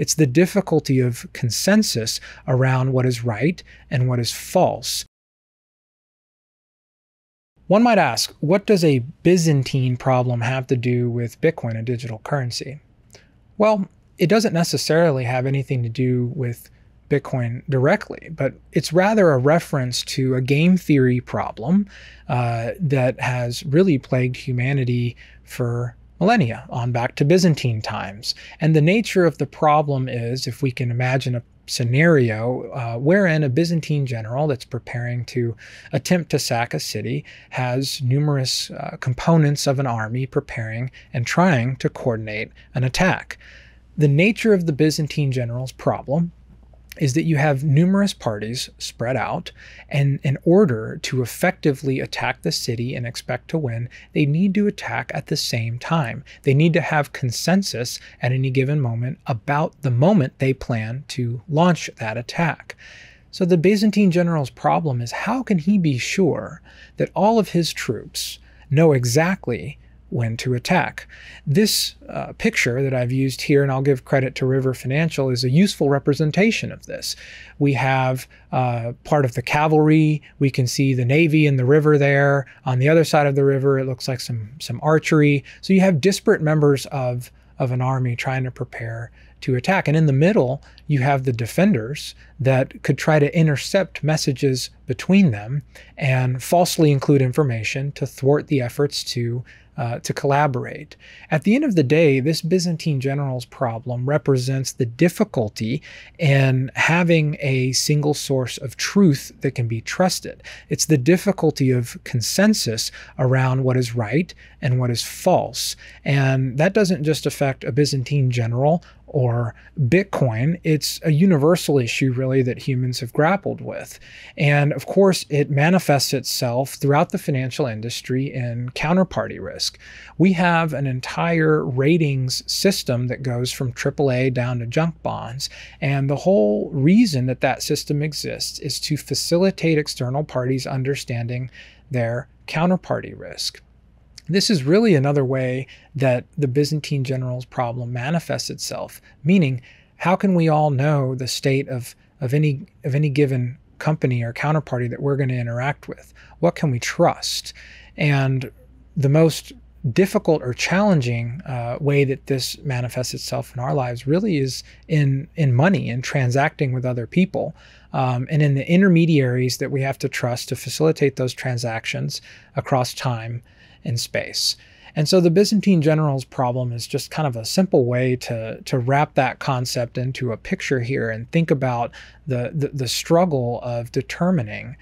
It's the difficulty of consensus around what is right and what is false. One might ask, what does a Byzantine problem have to do with Bitcoin, a digital currency? Well, it doesn't necessarily have anything to do with Bitcoin directly, but it's rather a reference to a game theory problem that has really plagued humanity for millennia, on back to Byzantine times. And the nature of the problem is, if we can imagine a scenario wherein a Byzantine general that's preparing to attempt to sack a city has numerous components of an army preparing and trying to coordinate an attack. The nature of the Byzantine general's problem is that you have numerous parties spread out, and in order to effectively attack the city and expect to win, they need to attack at the same time. They need to have consensus at any given moment about the moment they plan to launch that attack. So the Byzantine general's problem is, how can he be sure that all of his troops know exactly when to attack? This picture that I've used here, and I'll give credit to River Financial, is a useful representation of this. We have part of the cavalry. We can see the navy in the river there. On the other side of the river, it looks like some archery. So you have disparate members of an army trying to prepare to attack. And in the middle, you have the defenders that could try to intercept messages between them and falsely include information to thwart the efforts to collaborate. At the end of the day, this Byzantine general's problem represents the difficulty in having a single source of truth that can be trusted. It's the difficulty of consensus around what is right and what is false. And that doesn't just affect a Byzantine general or Bitcoin. It's a universal issue, really, that humans have grappled with. And of course, it manifests itself throughout the financial industry in counterparty risk. We have an entire ratings system that goes from AAA down to junk bonds. And the whole reason that that system exists is to facilitate external parties understanding their counterparty risk. This is really another way that the Byzantine general's problem manifests itself, meaning, how can we all know the state of any given company or counterparty that we're going to interact with? What can we trust? And the most difficult or challenging way that this manifests itself in our lives really is in money and transacting with other people, and in the intermediaries that we have to trust to facilitate those transactions across time and space. And so the Byzantine general's problem is just kind of a simple way to wrap that concept into a picture here and think about the struggle of determining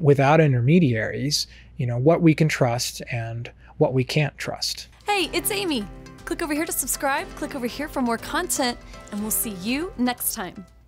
without intermediaries, what we can trust and what we can't trust. Hey, it's Amy. Click over here to subscribe, click over here for more content, and we'll see you next time.